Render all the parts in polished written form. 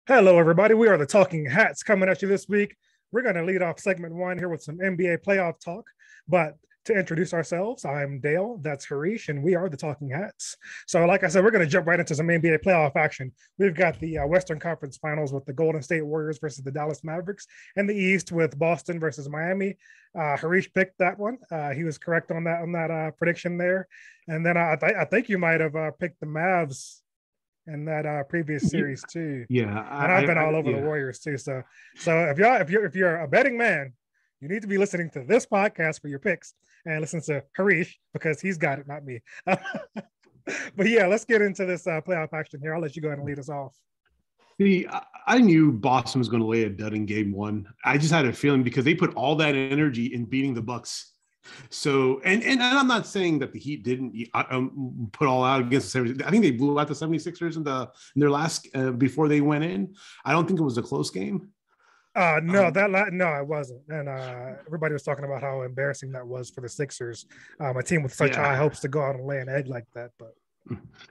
Hello, everybody. We are the Talking Hats coming at you this week. We're going to lead off segment one here with some NBA playoff talk. But to introduce ourselves, I'm Dale. That's Harish, and we are the Talking Hats. So, like I said, we're going to jump right into some NBA playoff action. We've got the Western Conference Finals with the Golden State Warriors versus the Dallas Mavericks, and the East with Boston versus Miami. Harish picked that one. He was correct on that prediction there. And then I think you might have picked the Mavs in that previous series too. Yeah, And I've been all over the Warriors too. So if you're a betting man, you need to be listening to this podcast for your picks and listen to Harish because he's got it, not me. But yeah, let's get into this playoff action here. I'll let you go ahead and lead us off. See, I knew Boston was going to lay a dud in game one. I just had a feeling because they put all that energy in beating the Bucks. So, and I'm not saying that the Heat didn't put all out against the 76ers. I think they blew out the 76ers in their last before they went in. I don't think it was a close game. No, it wasn't. And everybody was talking about how embarrassing that was for the Sixers, a team with such high hopes to go out and lay an egg like that. But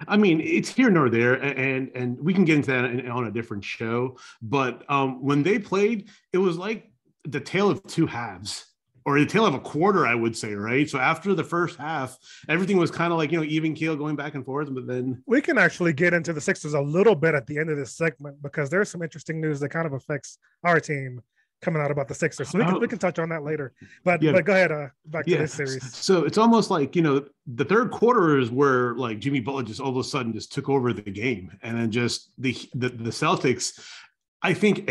I mean, it's here nor there, and we can get into that on a different show. But when they played, it was like the tale of two halves. Or the tail of a quarter, I would say, right? So after the first half, everything was kind of like, even keel going back and forth. But then we can actually get into the Sixers a little bit at the end of this segment because there's some interesting news that kind of affects our team coming out about the Sixers. So we can touch on that later. But go ahead, back to this series. So it's almost like, the third quarter is where like Jimmy Butler just all of a sudden just took over the game. And then just the Celtics, I think,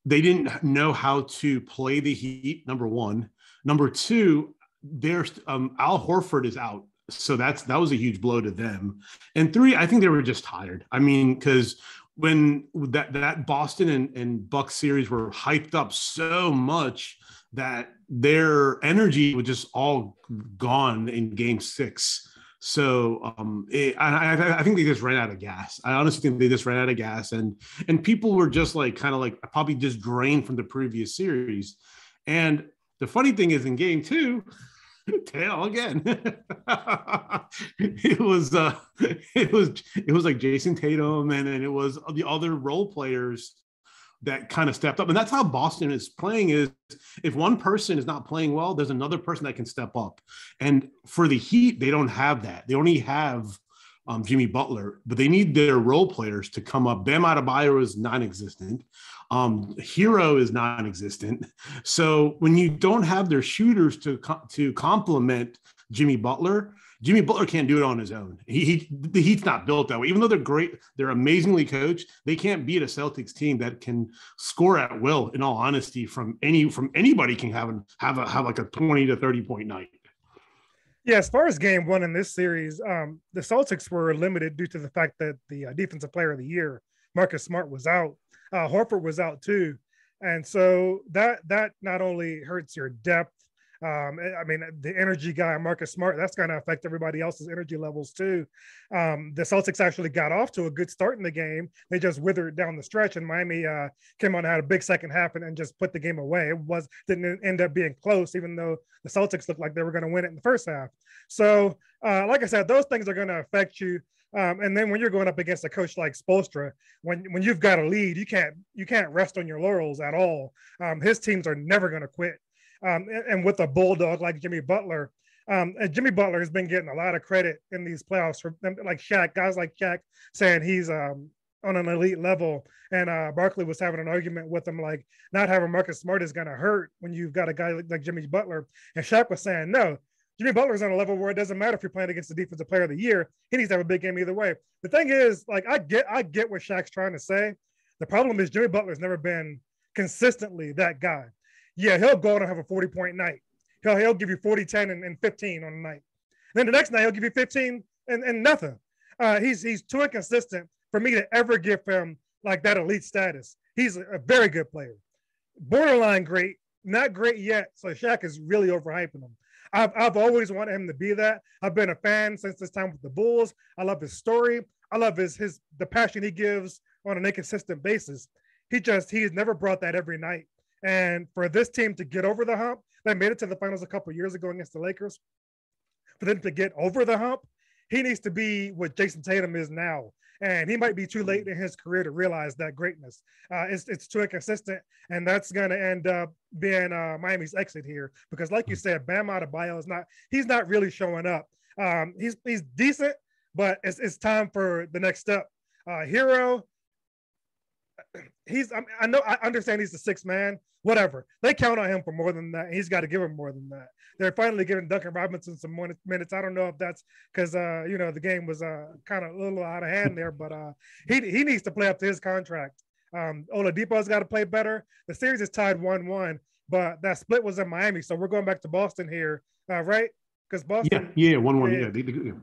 they didn't know how to play the Heat, number one. Number two, there's Al Horford is out. So that was a huge blow to them. And three, I think they were just tired. I mean, because when that Boston and Bucks series were hyped up so much that their energy was just all gone in game six. So I think they just ran out of gas. I honestly think they just ran out of gas, and people were just like kind of like probably just drained from the previous series. And the funny thing is, in game two, tail again. it was like Jason Tatum, and then it was the other role players that kind of stepped up. And that's how Boston is playing, is if one person is not playing well, there's another person that can step up. And for the Heat, they don't have that. They only have Jimmy Butler, but they need their role players to come up. Bam Adebayo is non-existent. Hero is non-existent. So when you don't have their shooters to complement Jimmy Butler can't do it on his own. The Heat's not built that way. Even though they're great, they're amazingly coached, they can't beat a Celtics team that can score at will. In all honesty, from anybody can have like a 20 to 30 point night. Yeah, as far as game one in this series, the Celtics were limited due to the fact that the defensive player of the year, Marcus Smart, was out. Horford was out too. And so that not only hurts your depth, I mean, the energy guy, Marcus Smart, that's going to affect everybody else's energy levels too. The Celtics actually got off to a good start in the game. They just withered down the stretch, and Miami came on and had a big second half and just put the game away. It didn't end up being close, even though the Celtics looked like they were going to win it in the first half. So, like I said, those things are going to affect you. And then when you're going up against a coach like Spoelstra, when you've got a lead, you can't rest on your laurels at all. His teams are never going to quit. And with a bulldog like Jimmy Butler, and Jimmy Butler has been getting a lot of credit in these playoffs for like guys like Shaq saying he's on an elite level. And Barkley was having an argument with him, like not having Marcus Smart is going to hurt when you've got a guy like Jimmy Butler. And Shaq was saying, no, Jimmy Butler's on a level where it doesn't matter if you're playing against the defensive player of the year. He needs to have a big game either way. The thing is, like, I get what Shaq's trying to say. The problem is Jimmy Butler's never been consistently that guy. Yeah, he'll go out and have a 40-point night. He'll give you 40, 10, and 15 on the night. And then the next night, he'll give you 15 and nothing. He's too inconsistent for me to ever give him like that elite status. He's a very good player. Borderline great, not great yet. So Shaq is really overhyping him. I've always wanted him to be that. I've been a fan since this time with the Bulls. I love his story. I love the passion he gives on an inconsistent basis. He's never brought that every night. And for this team to get over the hump, they made it to the finals a couple of years ago against the Lakers. For them to get over the hump, he needs to be what Jason Tatum is now. and he might be too late in his career to realize that greatness. It's too inconsistent, and that's going to end up being Miami's exit here because, like you said, Bam Adebayo is not. He's not really showing up. He's decent, but it's time for the next step. Hero, I understand he's the sixth man. Whatever. They count on him for more than that. He's got to give him more than that. They're finally giving Duncan Robinson some more minutes. I don't know if that's because the game was kind of a little out of hand there, but he needs to play up to his contract. Oladipo's got to play better. The series is tied 1-1, but that split was in Miami, so we're going back to Boston here, right? Because Boston, 1-1, yeah.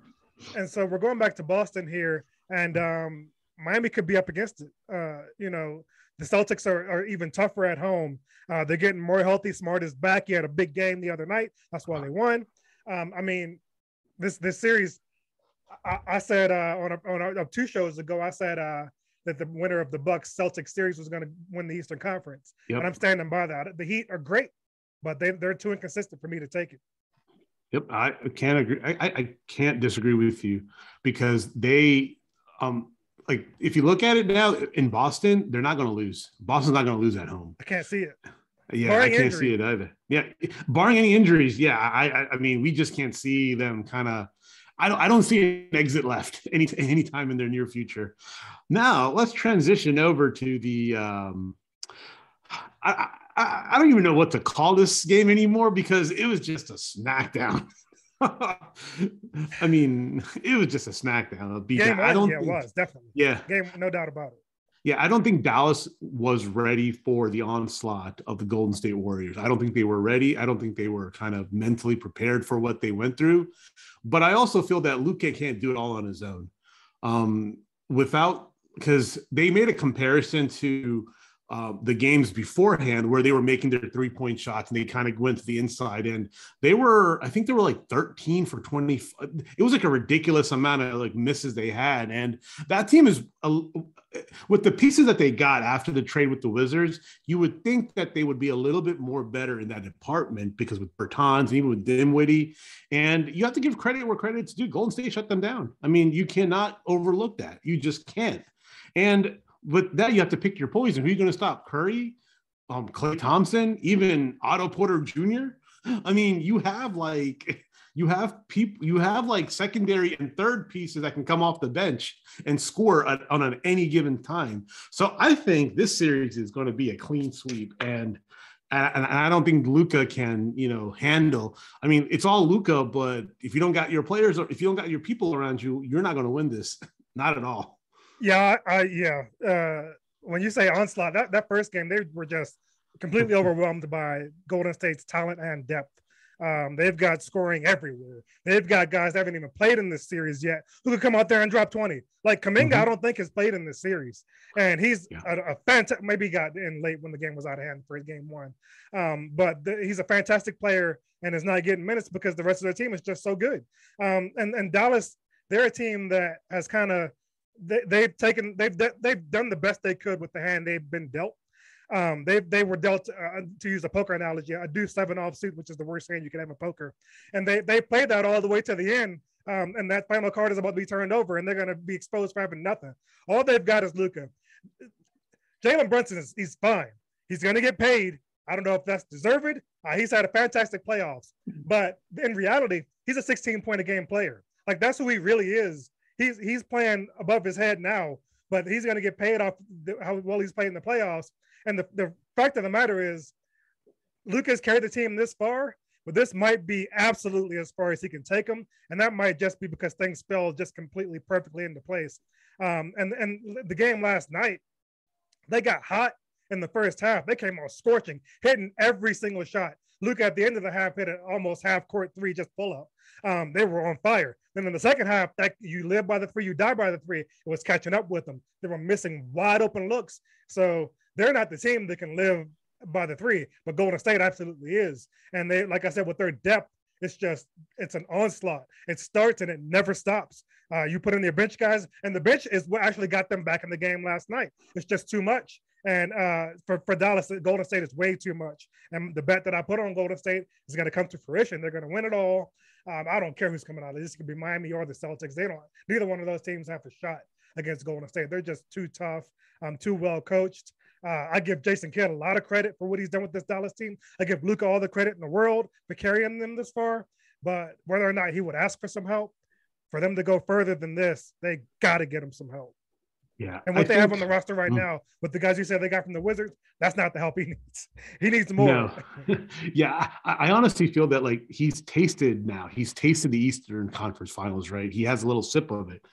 And so we're going back to Boston here, and Miami could be up against it. The Celtics are even tougher at home. They're getting more healthy. Smart is back. He had a big game the other night. That's why they won. This series, I said on 2 shows ago, I said that the winner of the Bucks Celtics series was going to win the Eastern Conference, and I'm standing by that. The Heat are great, but they're too inconsistent for me to take it. Yep, I can't agree. I can't disagree with you because they like if you look at it now in Boston, they're not going to lose. Boston's not going to lose at home. I can't see it. Yeah, barring I can't see it either. Yeah, barring any injuries. Yeah, I mean, we just can't see them kind of. I don't see an exit left any time in their near future. Now let's transition over to the. I don't even know what to call this game anymore because it was just a smackdown. I mean, it was just a smackdown. It was definitely. Yeah, game, no doubt about it. Yeah, I don't think Dallas was ready for the onslaught of the Golden State Warriors. I don't think they were ready. I don't think they were kind of mentally prepared for what they went through. But I also feel that Luka can't do it all on his own. Because they made a comparison to the games beforehand where they were making their 3-point shots and they kind of went to the inside and I think they were like 13 for 20. It was like a ridiculous amount of like misses they had. And that team is with the pieces that they got after the trade with the Wizards, you would think that they would be a little bit more better in that department because with Bertans and even with Dinwiddie, and you have to give credit where credit's due. Golden State shut them down. I mean, you cannot overlook that. You just can't. And with that, you have to pick your poison. Who are you going to stop? Curry, Klay Thompson, even Otto Porter Jr. I mean, you have secondary and third pieces that can come off the bench and score on any given time. So I think this series is going to be a clean sweep, and I don't think Luka can, handle. I mean, it's all Luka, but if you don't got your players or if you don't got your people around you, you're not going to win this. Not at all. Yeah, when you say onslaught, that first game, they were just completely overwhelmed by Golden State's talent and depth. They've got scoring everywhere. They've got guys that haven't even played in this series yet who could come out there and drop 20. Like Kuminga, I don't think has played in this series. And he's a fantastic, maybe he got in late when the game was out of hand for game one. But he's a fantastic player and is not getting minutes because the rest of their team is just so good. And Dallas, they're a team that has kind of, they've done the best they could with the hand they've been dealt. They were dealt, to use a poker analogy, a deuce 7 offsuit, which is the worst hand you can have in poker. And they played that all the way to the end. And that final card is about to be turned over, and they're going to be exposed for having nothing. All they've got is Luka. Jalen Brunson he's fine. He's going to get paid. I don't know if that's deserved. He's had a fantastic playoffs, but in reality, he's a 16-point-a-game player. Like that's who he really is. He's playing above his head now, but he's going to get paid off how well he's played in the playoffs. And the fact of the matter is, Luka's carried the team this far, but this might be absolutely as far as he can take them. And that might just be because things fell just completely perfectly into place. And the game last night, they got hot in the first half. They came out scorching, hitting every single shot. Luka at the end of the half hit an almost half-court 3 just pull up. They were on fire. Then in the second half, that you live by the 3, you die by the 3. It was catching up with them. They were missing wide open looks. So they're not the team that can live by the 3, but Golden State absolutely is. And they, like I said, with their depth, it's an onslaught. It starts and it never stops. You put in your bench guys, and the bench is what actually got them back in the game last night. It's just too much. And for Dallas, Golden State is way too much. And the bet that I put on Golden State is going to come to fruition. They're going to win it all. I don't care who's coming out of this. It could be Miami or the Celtics. Neither one of those teams have a shot. against Golden State. They're just too tough, too well coached. I give Jason Kidd a lot of credit for what he's done with this Dallas team. I give Luka all the credit in the world for carrying them this far. But whether or not he would ask for some help, for them to go further than this, they got to get him some help. Yeah. And what they have on the roster right now with the guys you said they got from the Wizards, that's not the help he needs. He needs more. No. Yeah. I honestly feel that like he's tasted the Eastern Conference Finals, right? He has a little sip of it.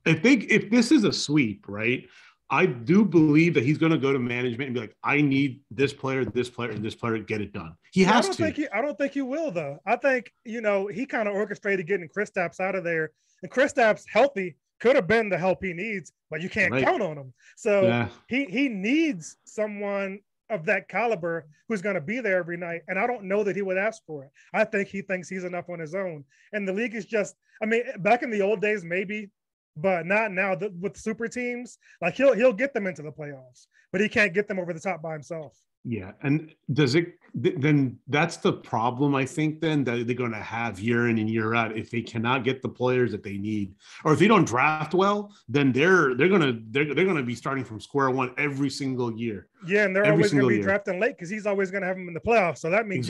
I think if this is a sweep, right, I do believe that he's going to go to management and be like, I need this player, and this player to get it done. He has to. I don't think he will, though. I think, he kind of orchestrated getting Kristaps out of there. And Kristaps healthy could have been the help he needs, but you can't count on him. So he needs someone of that caliber who's going to be there every night. And I don't know that he would ask for it. I think he thinks he's enough on his own. And the league is just, back in the old days, maybe, but not now. With super teams, like he'll get them into the playoffs, but he can't get them over the top by himself. Yeah, and then that's the problem, I think, then that they're going to have year in and year out. If they cannot get the players that they need, or if they don't draft well, then they're going to be starting from square one every single year. Yeah, and they're always going to be drafting late because he's always going to have them in the playoffs. So that means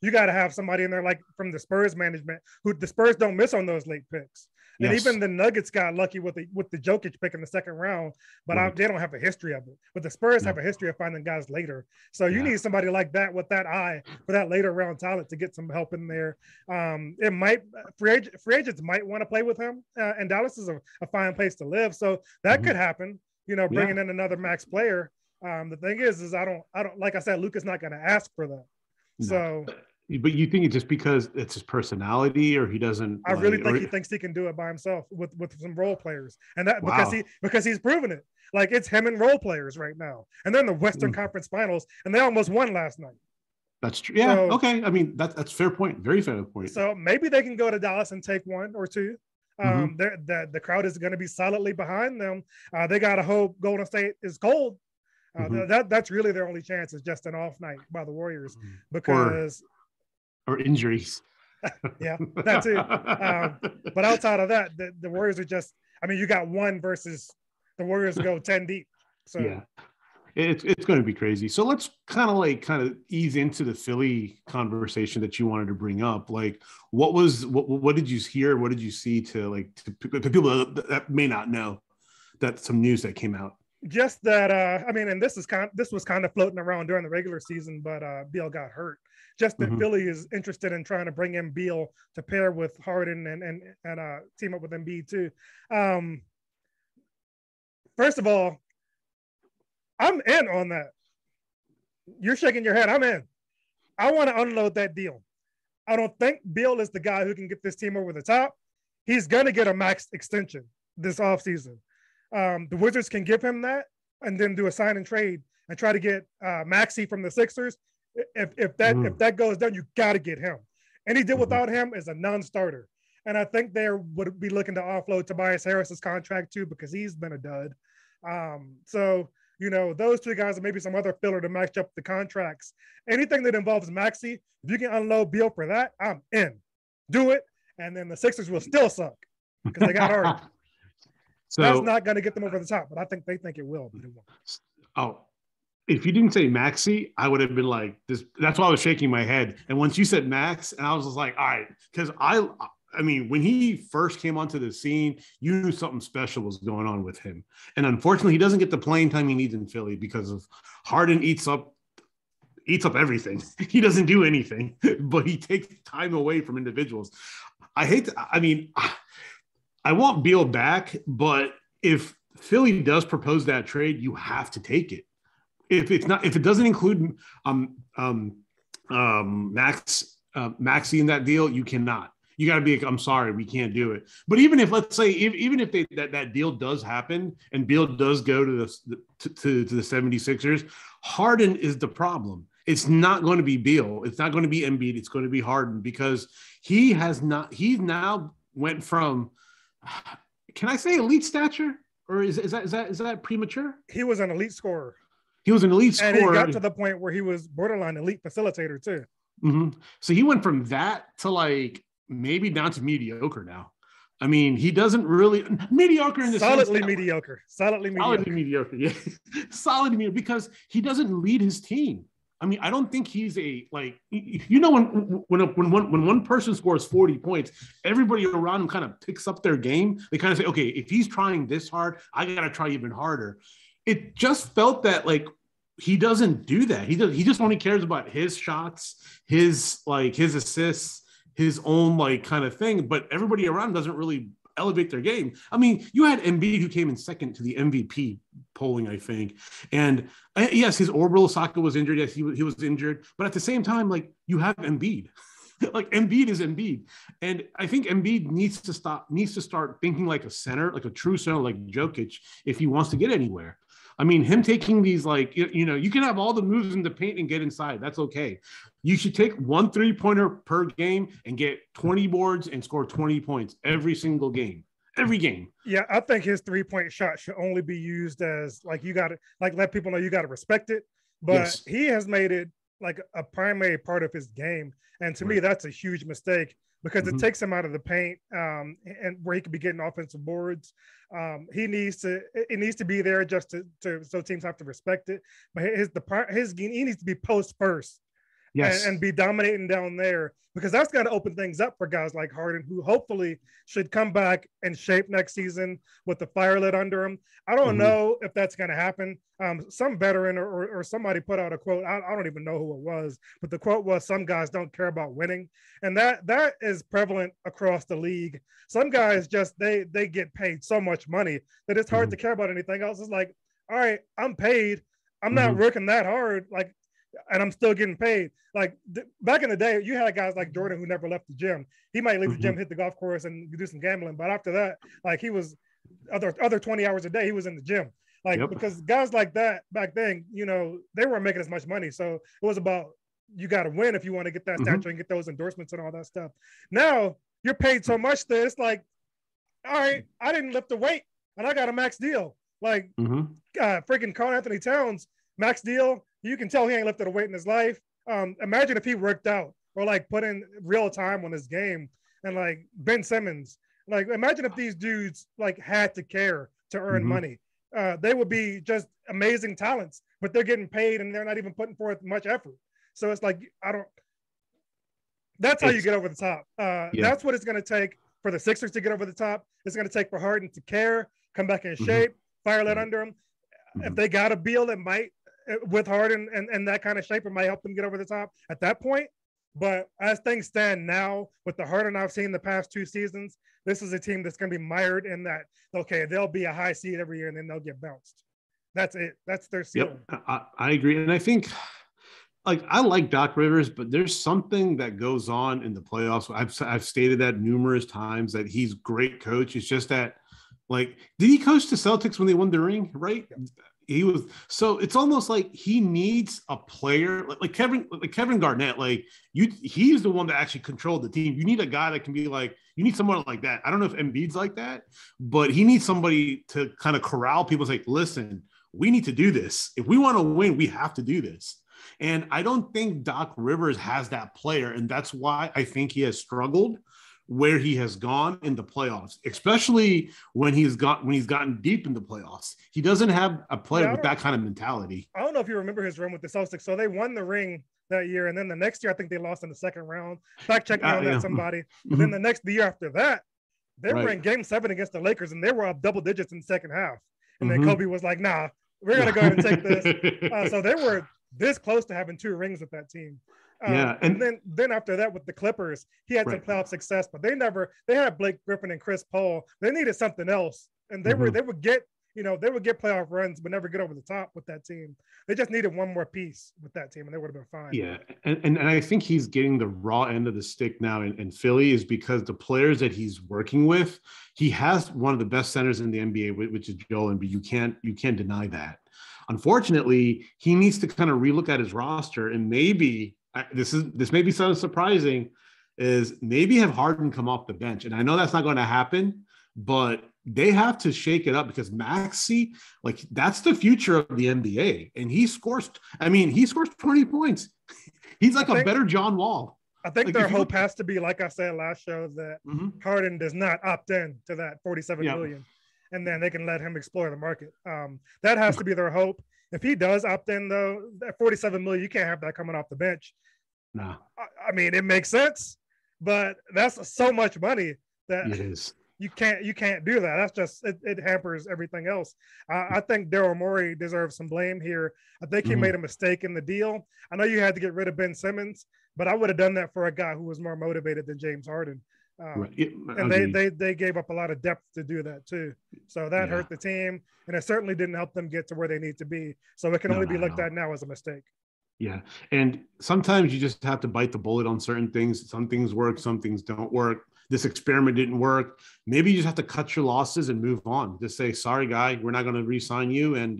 you got to have somebody in there like from the Spurs management who the Spurs don't miss on those late picks. And even the Nuggets got lucky with the Jokic pick in the second round, but they don't have a history of it. But the Spurs have a history of finding guys later. So you need somebody like that with that eye for that later round talent to get some help in there. It might free agents might want to play with him, and Dallas is a fine place to live. So that could happen. Bringing in another max player. The thing is I don't like I said, Luka's not going to ask for that. No. So. But you think it's just because it's his personality, or he doesn't? I really think he thinks he can do it by himself with some role players, and that because he's proven it. Like it's him and role players right now, and they're in the Western Conference Finals, and they almost won last night. That's true. Yeah. So, okay. That's fair point. Very fair point. So maybe they can go to Dallas and take one or two. The crowd is going to be solidly behind them. They got to hope Golden State is cold. That's really their only chance is just an off night by the Warriors because. Or injuries. Yeah, that too. But outside of that, the Warriors are just, you got one versus the Warriors go 10 deep. So yeah, it's going to be crazy. So let's kind of ease into the Philly conversation that you wanted to bring up. Like, what did you hear? What did you see to people that may not know that some news that came out? Just that, and this was kind of floating around during the regular season, but Beal got hurt. Just that Philly is interested in trying to bring in Beal to pair with Harden and team up with Embiid too. First of all, I'm in on that. You're shaking your head. I'm in. I want to unload that deal. I don't think Beal is the guy who can get this team over the top. He's going to get a max extension this offseason. The Wizards can give him that and then do a sign and trade and try to get Maxey from the Sixers. If that goes down, you got to get him. Any deal without him is a non-starter. And I think they would be looking to offload Tobias Harris's contract too because he's been a dud. So those two guys and maybe some other filler to match up the contracts. Anything that involves Maxey, if you can unload Beal for that, I'm in. Do it, and then the Sixers will still suck because they got Harden. So that's not going to get them over the top, but I think they think it will. But it won't. Oh. If you didn't say Maxey, I would have been like this. That's why I was shaking my head. And once you said Max, and I was just like, all right, because when he first came onto the scene, you knew something special was going on with him. And unfortunately, he doesn't get the playing time he needs in Philly because of Harden eats up everything. He doesn't do anything, but he takes time away from individuals. I want Beal back, but if Philly does propose that trade, you have to take it. If it doesn't include Maxey in that deal, you cannot. You got to be. I'm sorry, we can't do it. But even if, let's say, even if that deal does happen and Beal does go to the 76ers, Harden is the problem. It's not going to be Beal. It's not going to be Embiid. It's going to be Harden because he now went from. Can I say elite stature, or is that premature? He was an elite scorer. He was an elite scorer. And he got to the point where he was borderline elite facilitator too. So he went from that to maybe down to mediocre now. I mean, he doesn't really mediocre in the solidly sense mediocre, solidly mediocre, yeah, solidly mediocre because he doesn't lead his team. I mean, I don't think he's when one person scores 40 points, everybody around him kind of picks up their game. They kind of say, okay, if he's trying this hard, I gotta try even harder. It just felt that like he doesn't do that. He just only cares about his shots, his assists, his own like kind of thing. But everybody around doesn't really elevate their game. I mean, you had Embiid who came in second to the MVP polling, I think. And yes, his orbital socket was injured. Yes, he was injured. But at the same time, like you have Embiid. Like Embiid is Embiid. And I think Embiid needs to start thinking like a center, like a true center, like Jokic, if he wants to get anywhere. I mean, him taking these, like, you can have all the moves in the paint and get inside. That's okay. You should take 1 3-pointer per game and get 20 boards and score 20 points every single game. Every game. Yeah, I think his 3-point shot should only be used as, like, you got to, like, let people know you got to respect it. But yes, he has made it, like, a primary part of his game. And to me, that's a huge mistake because it takes him out of the paint and where he could be getting offensive boards. It needs to be there just to so teams have to respect it. But he needs to be post first. Yes. And be dominating down there because that's going to open things up for guys like Harden, who hopefully should come back and shape next season with the fire lit under him. I don't know if that's going to happen. Some veteran or somebody put out a quote. I don't even know who it was, but the quote was, "Some guys don't care about winning," and that is prevalent across the league. Some guys just they get paid so much money that it's hard to care about anything else. It's like, all right, I'm paid. I'm not working that hard. Like. And I'm still getting paid. Like back in the day, you had guys like Jordan who never left the gym. He might leave the gym, hit the golf course, and do some gambling. But after that, like he was other 20 hours a day, he was in the gym. Like because guys like that back then, they weren't making as much money. So it was about you got to win if you want to get that stature and get those endorsements and all that stuff. Now you're paid so much that it's like, all right, I didn't lift the weight and I got a max deal. Like freaking Karl Anthony Towns, max deal. You can tell he ain't lifted a weight in his life. Imagine if he worked out or like put in real time on his game and like Ben Simmons. Like imagine if these dudes like had to care to earn money. They would be just amazing talents, but they're getting paid and they're not even putting forth much effort. So it's like, that's how you get over the top. That's what it's going to take for the Sixers to get over the top. It's going to take for Harden to care, come back in shape, fire lit under him. If they got a Beal, it might, with Harden and that kind of shape, it might help them get over the top at that point. But as things stand now, with the Harden I've seen the past 2 seasons, this is a team that's going to be mired in that, okay, they'll be a high seed every year and then they'll get bounced. That's it. That's their ceiling. Yep, I agree. And I think, like, I like Doc Rivers, but there's something that goes on in the playoffs. I've stated that numerous times that he's a great coach. It's just that, like, did he coach the Celtics when they won the ring, right? Yep. He was, so it's almost like he needs a player like Kevin Garnett. Like he's the one that actually controlled the team. You need a guy that can be like, you need someone like that. I don't know if Embiid's like that, but he needs somebody to kind of corral people and say, listen, we need to do this. If we want to win, we have to do this. And I don't think Doc Rivers has that player. And that's why I think he has struggled where he has gone in the playoffs, especially when he's gotten deep in the playoffs. He doesn't have a player with that kind of mentality. I don't know if you remember his run with the Celtics. So they won the ring that year, and then the next year I think they lost in the second round. Fact check me on that, somebody. But then the year after that, they were in Game 7 against the Lakers, and they were up double digits in the second half. And then Kobe was like, "Nah, we're gonna go ahead and take this." So they were this close to having 2 rings with that team. And then after that with the Clippers, he had some playoff success, but they had Blake Griffin and Chris Paul. They needed something else, and they would get playoff runs, but never get over the top with that team. They just needed one more piece with that team, and they would have been fine. Yeah, and I think he's getting the raw end of the stick now in Philly is because the players that he's working with, he has one of the best centers in the NBA, which is Joel Embiid. You can't deny that. Unfortunately, he needs to kind of relook at his roster and maybe. This may be something surprising, is maybe have Harden come off the bench. And I know that's not going to happen, but they have to shake it up because Maxey, like that's the future of the NBA. And he scores 20 points. He's like a better John Wall. I think Like their if you hope look, has to be, like I said last show, that Mhm. Harden does not opt in to that 47 Yeah, million, and then they can let him explore the market. That has to be their hope. If he does opt in, though, that 47 million, you can't have that coming off the bench. nah, I mean, it makes sense, but that's so much money that it is. you can't do that. That's just it hampers everything else. I think Daryl Morey deserves some blame here. I think he Mhm. made a mistake in the deal. I know you had to get rid of Ben Simmons, but I would have done that for a guy who was more motivated than James Harden. Right. Um, Yeah, and they, agreed. they they gave up a lot of depth to do that too. So that Yeah. hurt the team, and it certainly didn't help them get to where they need to be. So it can No, only be not at looked all. at now as a mistake. Yeah. And sometimes you just have to bite the bullet on certain things. Some things work, some things don't work. This experiment didn't work. Maybe you just have to cut your losses and move on. Just say, sorry, guy, we're not going to re-sign you. And,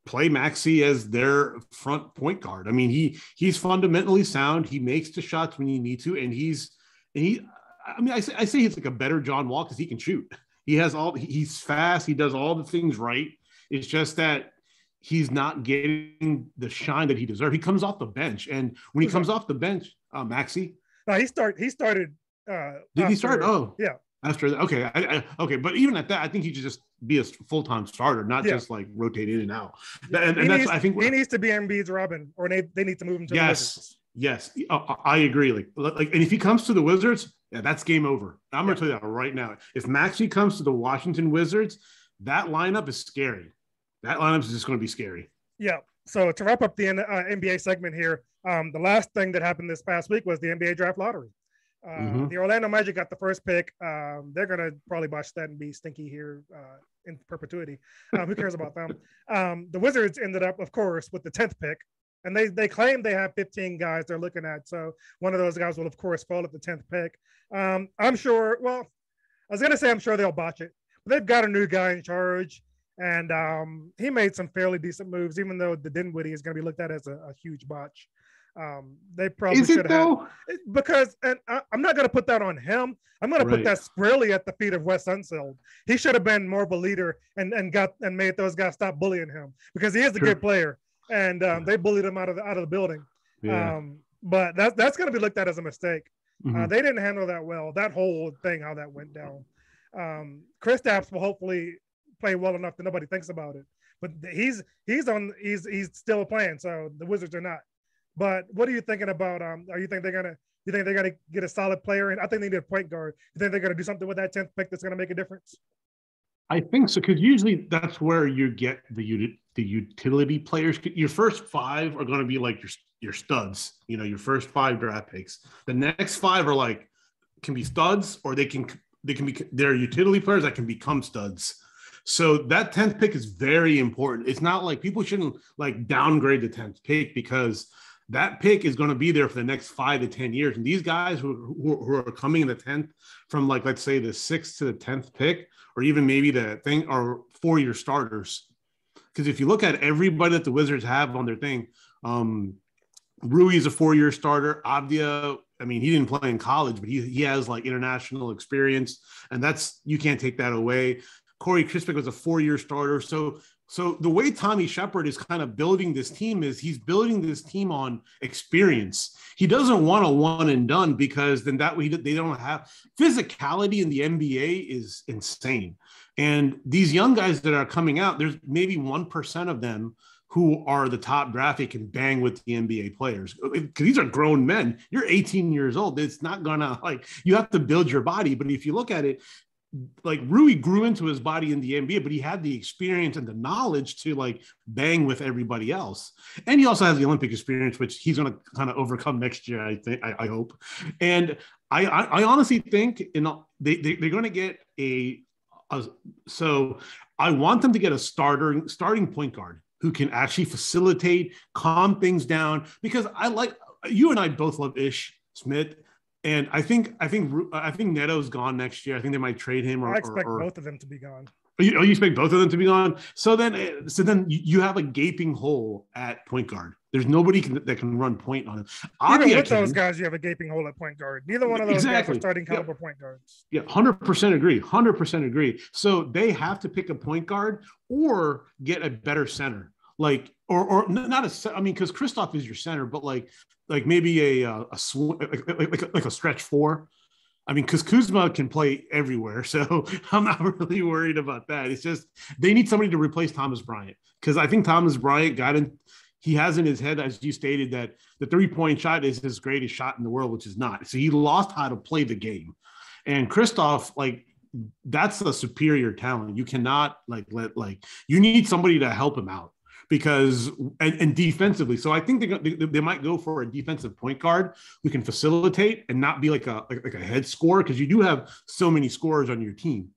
play Maxey as their front point guard. I mean, he's fundamentally sound. He makes the shots when you need to. I say he's like a better John Wall because he can shoot. He's fast. He does all the things right. It's just that he's not getting the shine that he deserves. He comes off the bench, and when he Who's that? comes off the bench, Maxi, No, he started did he start? after, Oh, yeah, after okay, okay. But even at that, I think he should just be a full-time starter, not yeah. just like rotate in and out. Yeah, And that's I think he needs to be Embiid's Robin, or they need to move him to the yes, Wizards. yes, I agree. And if he comes to the Wizards, yeah, that's game over. I'm Yeah, gonna tell you that right now. If Maxey comes to the Washington Wizards, that lineup is scary. That lineup is just going to be scary. yeah. So to wrap up the NBA segment here, the last thing that happened this past week was the NBA draft lottery. Mm-hmm. The Orlando Magic got the first pick. They're gonna probably botch that and be stinky here in perpetuity. Who cares about them? The Wizards ended up, of course, with the 10th pick, and they claim they have 15 guys they're looking at. So one of those guys will, of course, fall at the 10th pick. I'm sure. Well, I was gonna say I'm sure they'll botch it, but they've got a new guy in charge, and he made some fairly decent moves, even though the Dinwiddie is going to be looked at as a huge botch. They probably Is it should have though? because, and I'm not going to put that on him. I'm going to put Right. that squarely at the feet of Wes Unseld. He should have been more of a leader and made those guys stop bullying him because he is a True. good player, and they bullied him out of the building. Yeah. But that's going to be looked at as a mistake. Mhm. They didn't handle that well. That whole thing, how that went down. Kristaps will hopefully play well enough that nobody thinks about it. But he's still playing, so the Wizards are not. But what are you thinking about? You think they're gonna get a solid player? And I think they need a point guard. You think they're gonna do something with that 10th pick that's gonna make a difference? I think so, because usually that's where you get the utility players. Your first five are going to be like your studs. Your first five draft picks. The next five are like can be studs, or they can be they're utility players that can become studs. So that 10th pick is very important. It's not like people shouldn't like downgrade the 10th pick because that pick is going to be there for the next 5 to 10 years. And these guys who are coming in the 10th from like, let's say the 6th to the 10th pick, or even maybe the thing are 4-year starters. Because if you look at everybody that the Wizards have on their thing, Rui is a 4-year starter. Avdia, I mean, he didn't play in college, but he has like international experience, and you can't take that away. Corey Kispert was a 4-year starter. So the way Tommy Shepard is kind of building this team is he's building this team on experience. He doesn't want a one and done because then that way they don't have physicality in the NBA is insane. And these young guys that are coming out, there's maybe 1% of them who are the top draft pick and bang with the NBA players. Because these are grown men. You're 18 years old. It's not gonna you have to build your body. But if you look at it, like Rui grew into his body in the NBA, but he had the experience and the knowledge to like bang with everybody else. And he also has the Olympic experience, which he's going to kind of overcome next year. I hope. And I honestly think they're going to get so I want them to get a starting point guard who can actually facilitate, calm things down, because you and I both love Ish Smith. And I think Neto's gone next year. I think they might trade him. I expect both of them to be gone. You expect both of them to be gone? So then you have a gaping hole at point guard. There's nobody that can run point on him. Even with those guys, you have a gaping hole at point guard. Neither one of those guys are starting caliber point guards. Yeah, 100% agree. 100% agree. So they have to pick a point guard or get a better center. like, or not a, I mean, because Kristoff is your center, but like maybe like a stretch four. I mean, because Kuzma can play everywhere, so I'm not really worried about that. It's just they need somebody to replace Thomas Bryant, because I think Thomas Bryant got in. He has in his head, as you stated, that the 3-point shot is his greatest shot in the world, which is not. So he lost how to play the game. And Kristoff, like, that's a superior talent. You cannot you need somebody to help him out, because and defensively. So I think they might go for a defensive point guard who can facilitate and not be like a head scorer, because you do have so many scorers on your team.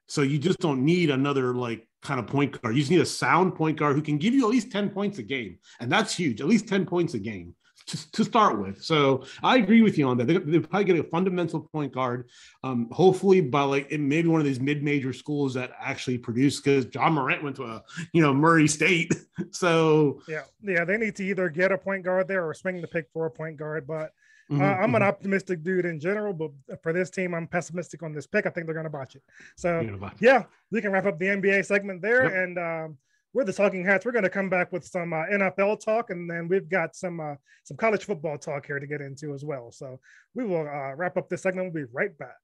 So you just don't need another like kind of point guard. You just need a sound point guard who can give you at least 10 points a game. And that's huge, at least 10 points a game to start with. So I agree with you on that. They probably get a fundamental point guard, hopefully by like maybe one of these mid-major schools that actually produce, because John Morant went to a, Murray State. So yeah, they need to either get a point guard there or swing the pick for a point guard. But I'm an optimistic dude in general, but for this team, I'm pessimistic on this pick. I think they're going to botch it. So yeah, we can wrap up the NBA segment there. Yep. And we're the Talking Hats. We're going to come back with some NFL talk, and then we've got some college football talk here to get into as well. So we will wrap up this segment. We'll be right back.